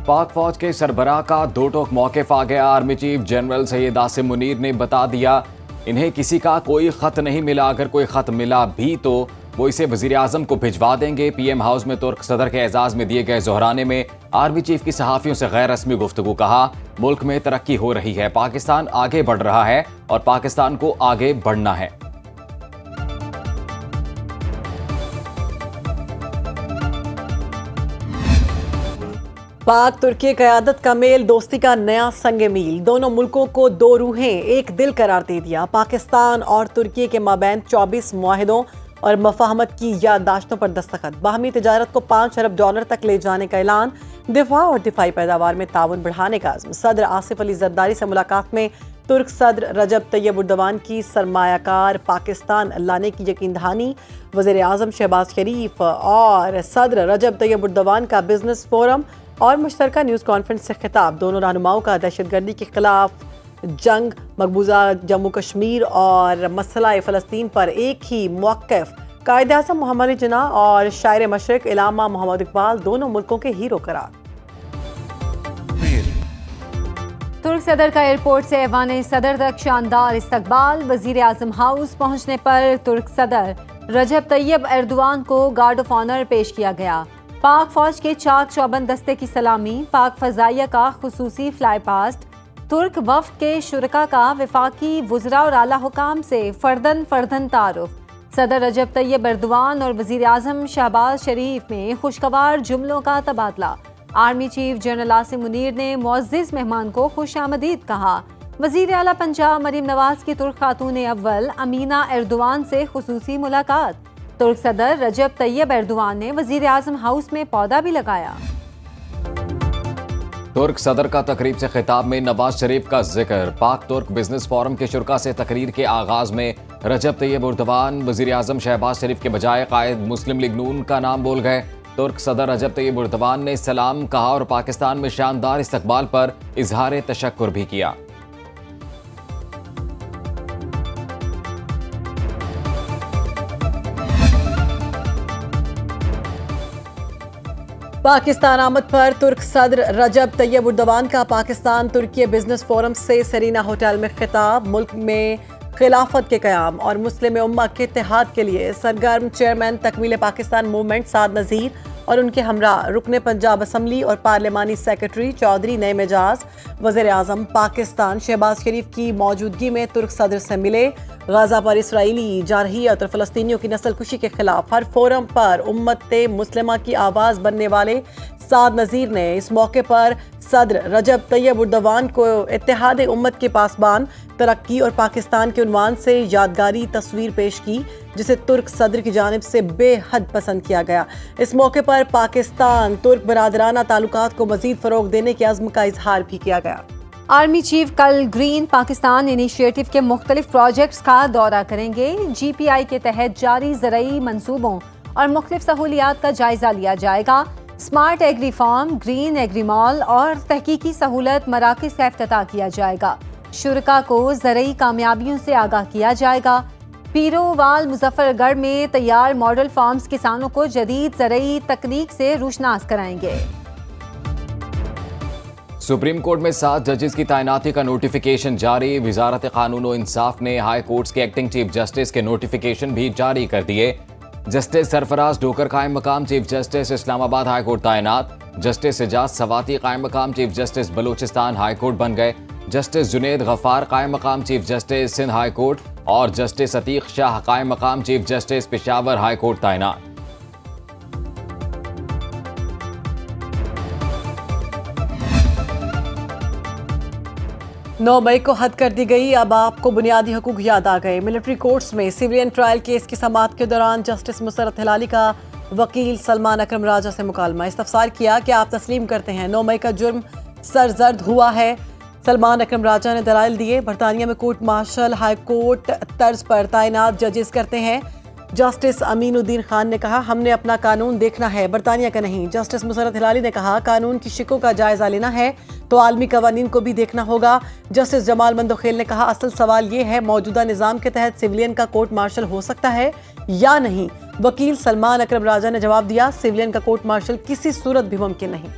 पाक फौज के सरबराह का दो टोक मौक़िफ़ आ गया। Army chief general Syed Asim Munir ने बता दिया इन्हें किसी का कोई ख़त नहीं मिला, अगर कोई ख़त मिला भी तो वो इसे वज़ीर आज़म को भिजवा देंगे। पीएम हाउस में तुर्क सदर के एजाज़ में दिए गए ज़ोहराने में आर्मी चीफ की सहाफ़ियों से गैर रस्मी गुफ्तगू। कहा मुल्क में तरक्की हो रही है, पाकिस्तान आगे बढ़ रहा है और पाकिस्तान को आगे बढ़ना है। पाक तुर्की क़यादत का मेल दोस्ती का नया संग मील, दोनों मुल्कों को दो रूहें एक दिल करार दे दिया। पाकिस्तान और तुर्की के माबैन 24 मुआहिदों और मफाहमत की याददाश्तों पर दस्तखत। बाहमी तिजारत को $5 अरब तक ले जाने का ऐलान। दिफा और दिफाई पैदावार में ताउन बढ़ाने का आज़म। सदर आसिफ अली जरदारी से मुलाकात में तुर्क सदर रजब तैयब उर्दवान की सरमायाकार पाकिस्तान लाने की यकीन दहानी। वज़ीर आज़म शहबाज शरीफ और सदर रजब तैयब उर्दवान का बिजनेस फोरम और मुश्तरका न्यूज़ कॉन्फ्रेंस से खिताब। दोनों रहनुमाओं का दहशतगर्दी के खिलाफ जंग, मकबूजा जम्मू कश्मीर और मसला फ़लस्तीन पर एक ही मौक़िफ़। कायदे आज़म मोहम्मद अली जिन्ना और शायर मशरिक़ इलामा मोहम्मद इकबाल दोनों मुल्कों के हीरो करार। तुर्क सदर का एयरपोर्ट से ऐवान सदर तक शानदार इस्तकबाल। वज़ीर आज़म हाउस पहुंचने पर तुर्क सदर रजब तैयब एर्दोआन को गार्ड ऑफ ऑनर पेश किया गया। पाक फौज के चाक चौबंद दस्ते की सलामी, पाक फ़ज़ाइया का खुसूसी फ्लाई पास्ट, तुर्क वफ़द के शुरका का वफाकी वुज़रा और आला हुकाम से फ़र्दन तारुफ। सदर रजब तैयब एर्दोआन और वज़ीर आज़म शहबाज शरीफ में खुशगवार जुमलों का तबादला। Army chief general Asim Munir ने मुअज़्ज़िज़ मेहमान को खुश आमदीद कहा। वज़ीर आला पंजाब मरीम नवाज की तुर्क खातून अव्वल अमीना एर्दोआन से खुसूसी मुलाकात। तुर्क सदर रजब तैयब एर्दोआन ने वज़ीर आज़म हाउस में पौधा भी लगाया। तुर्क सदर का तकरीब से खिताब में नवाज शरीफ का जिक्र। पाक तुर्क बिजनेस फोरम के शुरका से तकरीर के आगाज में रजब तैयब एर्दोआन वज़ीर आज़म शहबाज शरीफ के बजाय कायद मुस्लिम लीग नून का नाम बोल गए। तुर्क सदर रजब तैयब एर्दोआन ने सलाम कहा और पाकिस्तान में शानदार इस्तकबाल पर इजहार तशक्कुर भी किया। पाकिस्तान आमद पर तुर्क सदर रजब तैयब उर्दवान का पाकिस्तान तुर्की बिजनेस फोरम से सरीना होटल में खिताब। मुल्क में खिलाफत के क़याम और मुस्लिम उम्मा के इत्तेहाद के लिए सरगर्म चेयरमैन तकमील पाकिस्तान मूवमेंट साद नज़ीर और उनके हमरा रुकने पंजाब असम्बली और पार्लिमानी सेक्रेटरी चौधरी नईम एजाज। वज़ीर आज़म पाकिस्तान शहबाज शरीफ की मौजूदगी में तुर्क सदर से मिले। गाज़ा पर इसराइली जारहियत और फ़लस्तीनियों की नस्ल कुशी के खिलाफ हर फोरम पर उम्मत मुस्लिमा की आवाज़ बनने वाले साद नज़ीर ने इस मौके पर सदर रजब तैयब उर्दवान को इत्तेहाद उम्मत के पासबान, तरक्की और पाकिस्तान के उन्वान से यादगारी तस्वीर पेश की, जिसे तुर्क सदर की जानिब से बेहद पसंद किया गया। इस मौके पर पाकिस्तान तुर्क बरादराना ताल्लुकात को मज़ीद फ़रोग़ देने के अज़्म का इजहार भी किया गया। आर्मी चीफ कल ग्रीन पाकिस्तान इनिशिएटिव के मुख्तलिफ प्रोजेक्ट्स का दौरा करेंगे। GPI के तहत जारी ज़रई मंसूबों और मुख्तलिफ सहूलियात का जायजा लिया जाएगा। Smart agri farm, green agri mall और तहकीकी सहूलत मराकज़ का इफ्तिताह किया जाएगा। शुरका को ज़रई कामयाबियों से आगाह किया जाएगा। पीरोवाल मुजफ्फरगढ़ में तैयार मॉडल फार्म्स किसानों को जदीद ज़रई तकनीक से रोशनास कराएंगे। सुप्रीम कोर्ट में 7 जजेस की तैनाती का नोटिफिकेशन जारी। वजारत कानून और इंसाफ ने हाई कोर्ट्स के एक्टिंग चीफ जस्टिस के नोटिफिकेशन भी जारी कर दिए। जस्टिस सरफराज डोकर कायम मकाम chief justice Islamabad high court तैनात। जस्टिस एजाज सवाती कायम मकाम chief justice Balochistan high court बन गए। जस्टिस जुनेद गफ्फार कायम मकाम chief justice Sindh high court और जस्टिस अतीक शाह कायम मकाम chief justice Peshawar high court तैनात। 9 मई को हद कर दी गई। अब आपको बुनियादी हकूक याद आ गए। मिलिट्री कोर्ट्स में सिविलियन ट्रायल केस की समाअत के दौरान जस्टिस मुसरत हिलाली का वकील सलमान अकरम राजा से मुकालमा। इस्तफसार किया कि आप तस्लीम करते हैं 9 मई का जुर्म सरजर्द हुआ है। सलमान अकरम राजा ने दलाइल दिए। बरतानिया में कोर्ट मार्शल हाई कोर्ट तर्ज पर तैनात जजेस करते हैं। जस्टिस अमीनुद्दीन खान ने कहा, हमने अपना कानून देखना है, बरतानिया का नहीं। जस्टिस मुसरत हिलाली ने कहा, कानून की शिकों का जायजा लेना है तो आलमी कवानीन को भी देखना होगा। जस्टिस जमाल मंदोखेल ने कहा, असल सवाल ये है मौजूदा निज़ाम के तहत सिविलियन का कोर्ट मार्शल हो सकता है या नहीं। वकील सलमान अकरम राजा ने जवाब दिया, सिविलियन का कोर्ट मार्शल किसी सूरत भी मुमकिन नहीं।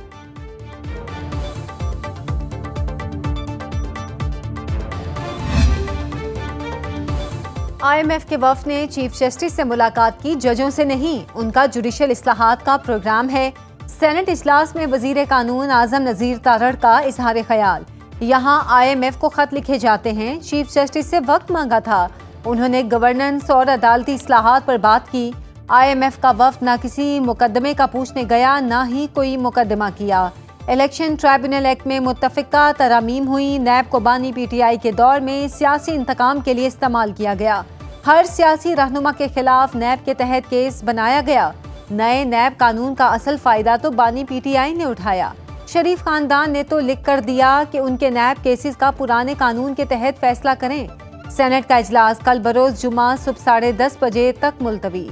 IMF के वफ़द ने चीफ जस्टिस से मुलाकात की, जजों से नहीं। उनका जुडिशल इस्लाहात का प्रोग्राम है। सेनेट इजलास में वजीर कानून आजम नज़ीर तारड़ का इजहार ख्याल। यहाँ IMF को खत लिखे जाते हैं। चीफ जस्टिस से वक्त मांगा था। उन्होंने गवर्नेंस और अदालती इस्लाहात पर बात की। IMF का वफ़द न किसी मुकदमे का पूछने गया, न ही कोई मुकदमा किया। इलेक्शन ट्राइब्यूनल एक्ट में मुत्तफ़िका तरामीम हुई। नैब को बानी PTI के दौर में सियासी इंतकाम के लिए इस्तेमाल किया गया। हर सियासी रहनुमा के खिलाफ नैब के तहत केस बनाया गया। नए नैब कानून का असल फ़ायदा तो बानी PTI ने उठाया। शरीफ खानदान ने तो लिख कर दिया कि उनके नैब केसेस का पुराने कानून के तहत फैसला करें। सेनेट का इजलास कल बरोज़ जुमा सुबह 10:30 बजे तक मुलतवी।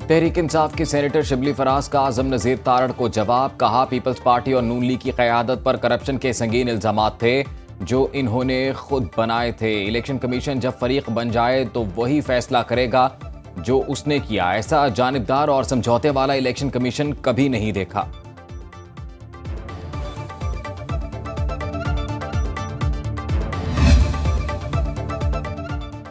तहरीक इंसाफ की सेनेटर शिबली फराज का आजम नज़ीर तारड़ को जवाब। कहा, पीपल्स पार्टी और नून लीग की क़यादत पर करप्शन के संगीन इल्ज़ामात थे जो इन्होंने खुद बनाए थे। इलेक्शन कमीशन जब फरीक बन जाए तो वही फैसला करेगा जो उसने किया। ऐसा जानिबदार और समझौते वाला इलेक्शन कमीशन कभी नहीं देखा।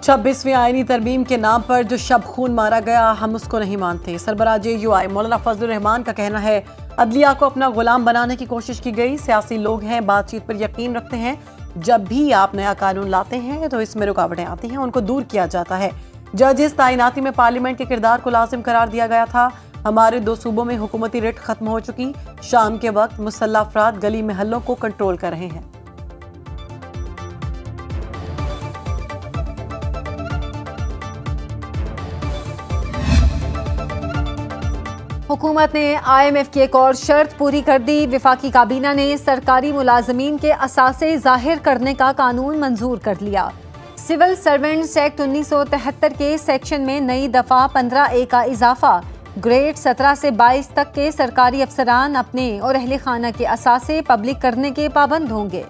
26वीं आईनी तरमीम के नाम पर जो शब खून मारा गया, हम उसको नहीं मानते। सरबराह JUI मौलाना फजलुर रहमान का कहना है, अदलिया को अपना गुलाम बनाने की कोशिश की गई। सियासी लोग हैं, बातचीत पर यकीन रखते हैं। जब भी आप नया कानून लाते हैं तो इसमें रुकावटें आती हैं, उनको दूर किया जाता है। जजेस तैनाती में पार्लियामेंट के किरदार को लाजिम करार दिया गया था। हमारे 2 सूबों में हुकूमती रिट खत्म हो चुकी। शाम के वक्त मुसल्लह अफराद गली महलों को कंट्रोल कर रहे हैं। हुकूमत ने IMF की एक और शर्त पूरी कर दी। विफाकी काबीना ने सरकारी मुलाजमीन के असासे जाहिर करने का कानून मंजूर कर लिया। सिविल सर्वेंट्स एक्ट 1973 के सेक्शन में नई दफा 15A का इजाफा। ग्रेड 17 से 22 तक के सरकारी अफसरान अपने और अहले खाना के असासे पब्लिक करने के पाबंद होंगे।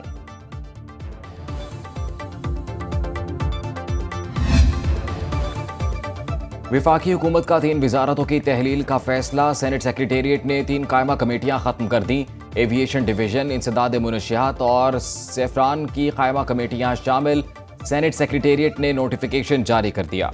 विफाकी हुकूमत का 3 वजारतों की तहलील का फैसला। सेनेट सेक्रेटेरिएट ने 3 कायमा कमेटियां खत्म कर दी। एविएशन डिवीजन, इंसदाद मुनशियात और सेफ्रान की कायमा कमेटियां शामिल। सेनेट सेक्रेटेरिएट ने नोटिफिकेशन जारी कर दिया।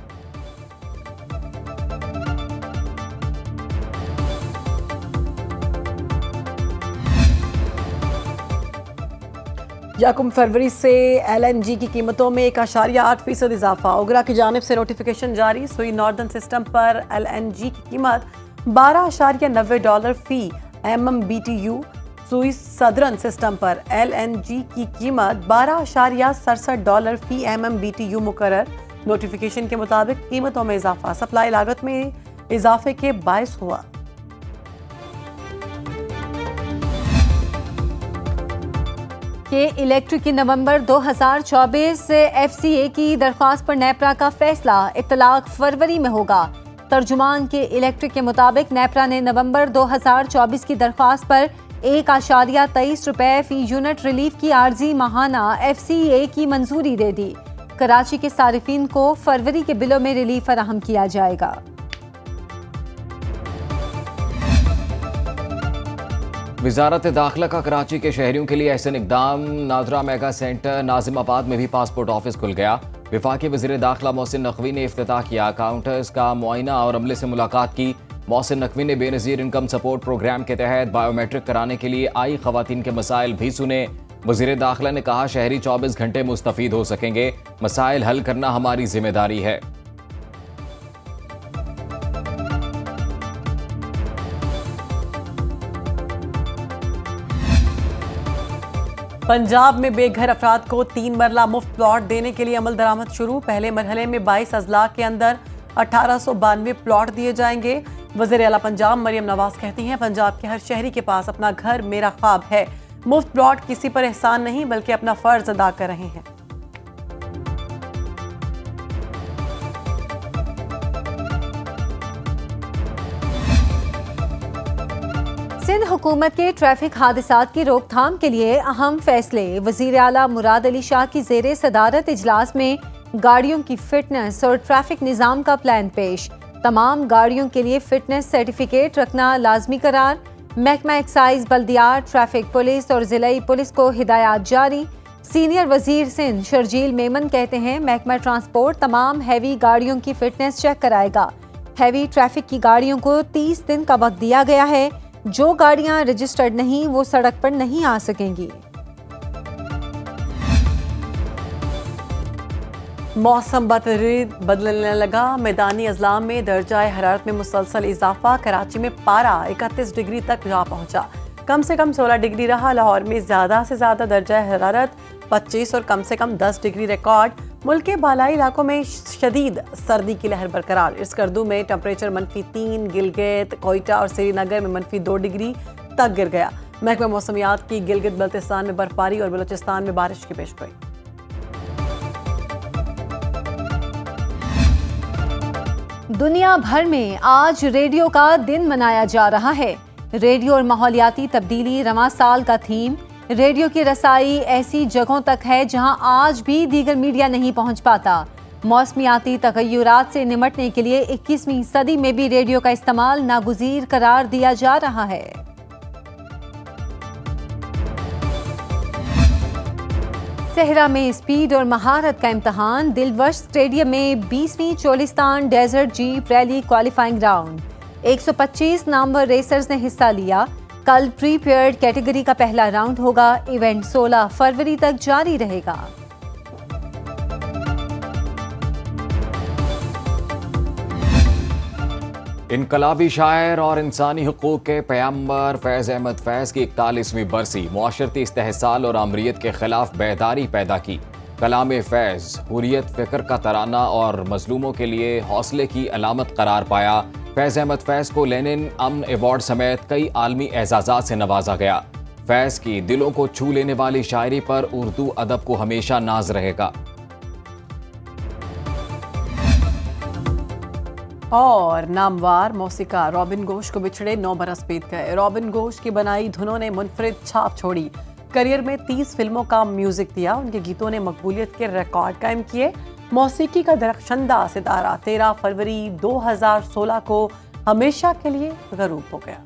यकम फरवरी से LNG की कीमतों में 1.8% इजाफा। ओगरा की जानिब से नोटिफिकेशन जारी। सुई नॉर्दर्न सिस्टम पर LNG की कीमत $12.90 फी MMBTU। सुई सदर्न सिस्टम पर LNG की कीमत $12.67 फी MMBTU मुकर्रर। नोटिफिकेशन के मुताबिक कीमतों में इजाफा सप्लाई लागत में इजाफे के बायस हुआ। कि इलेक्ट्रिक की नवंबर 2024 से FCA की दरख्वास्त पर नेपरा का फैसला। इत्तलाक फरवरी में होगा। तर्जुमान के इलेक्ट्रिक के मुताबिक नेपरा ने नवंबर 2024 की दरख्वास्त पर $1.23 फी यूनिट रिलीफ की आर्जी माहाना FCA की मंजूरी दे दी। कराची के सारिफिन को फरवरी के बिलों में रिलीफ फराहम किया जाएगा। वजारत दाखिला का कराची के शहरियों के लिए ऐसे इकदाम। नादरा मेगा सेंटर नाजिमाबाद में भी पासपोर्ट ऑफिस खुल गया। विफाकी वज़ीर दाखिला मोहसिन नकवी ने इफ्तिताह किया। काउंटर्स का मुआयना और अमले से मुलाकात की। मोहसिन नकवी ने बेनज़ीर इनकम सपोर्ट प्रोग्राम के तहत बायोमेट्रिक कराने के लिए आई ख़वातीन के मसाइल भी सुने। वज़ीर दाखिला ने कहा, शहरी 24 घंटे मुस्तफ़ीद हो सकेंगे। मसाइल हल करना हमारी जिम्मेदारी है। पंजाब में बेघर अफराद को 3 मरला मुफ्त प्लॉट देने के लिए अमल दरामद शुरू। पहले मरहले में 22 अजला के अंदर 1892 प्लॉट दिए जाएंगे। वज़ीर आला पंजाब मरियम नवाज कहती हैं, पंजाब के हर शहरी के पास अपना घर मेरा ख्वाब है। मुफ्त प्लॉट किसी पर एहसान नहीं बल्कि अपना फर्ज अदा कर रहे हैं। सिंध हुकूमत के ट्रैफिक हादसात की रोकथाम के लिए अहम फैसले। वज़ीर आला मुराद अली शाह की ज़ेरे सदारत इजलास में गाड़ियों की फिटनेस और ट्रैफिक निज़ाम का प्लान पेश। तमाम गाड़ियों के लिए फिटनेस सर्टिफिकेट रखना लाजमी करार। महकमा एक्साइज, बल्दियात, ट्रैफिक पुलिस और ज़िलाई पुलिस को हिदायत जारी। सीनियर वजीर सिंध शर्जील मेमन कहते हैं महकमा ट्रांसपोर्ट तमाम हैवी गाड़ियों की फिटनेस चेक कराएगा। हैवी ट्रैफिक की गाड़ियों को 30 दिन का वक्त दिया गया है। जो गाड़ियां रजिस्टर्ड नहीं वो सड़क पर नहीं आ सकेंगी। मौसम बतदरीज बदलने लगा। मैदानी अजलाम में दर्जा हरारत में मुसलसल इजाफा। कराची में पारा 31 डिग्री तक जा पहुंचा। कम से कम 16 डिग्री रहा। लाहौर में ज़्यादा से ज़्यादा दर्जा हरारत 25 और कम से कम 10 डिग्री रिकॉर्ड। मुल्क के बालाई इलाकों में शदीद सर्दी की लहर बरकरार। इस्कर्दू में टेम्परेचर -3, गिलगित, कोयटा और श्रीनगर में -2 डिग्री तक गिर गया। महकमा मौसमियात की गिलगित बल्तिस्तान में बर्फबारी और बलूचिस्तान में बारिश की पेशगोई। दुनिया भर में आज रेडियो का दिन मनाया जा रहा है। रेडियो और माहौलियाती तब्दीली रवां साल का थीम। रेडियो की रसाई ऐसी जगहों तक है जहां आज भी दीगर मीडिया नहीं पहुंच पाता। मौसमियाती तगय्युरात से निमटने के लिए 21वीं सदी में भी रेडियो का इस्तेमाल नागुज़ीर करार दिया जा रहा है। सहरा में स्पीड और महारत का इम्तहान। दिलवश स्टेडियम में 20वीं Cholistan desert jeep rally qualifying round. 125 नामवर रेसर्स ने हिस्सा लिया। कल प्रीपेयर्ड कैटेगरी का पहला राउंड होगा। इवेंट 16 फरवरी तक जारी रहेगा। इनकलाबी शायर और इंसानी हुकूक के पैगंबर फैज़ अहमद फैज़ की 41वीं बरसी मुआशरती इस्तेहसाल और आमरीत के खिलाफ बेदारी पैदा की। कलाम फैज़ हुर्रियत फ़िक्र का तराना और मजलूमों के लिए हौसले की अलामत करार पाया। फैज़ अहमद फैज़ को लेनिन अमन अवार्ड समेत कई आलमी एजाज़ात से नवाजा गया। फैज़ की दिलों को छू लेने वाली शायरी पर उर्दू अदब को हमेशा नाज रहेगा। और नामवार मौसीकार रॉबिन घोष को बिछड़े 9 बरस बीत गए। रॉबिन घोष की बनाई धुनों ने मुनफरिद छाप छोड़ी। करियर में 30 फिल्मों का म्यूजिक दिया। उनके गीतों ने मकबूलियत के रिकॉर्ड कायम किए। मौसीकी का दरख्शंदा सितारा 13 फरवरी 2016 को हमेशा के लिए गरूब हो गया।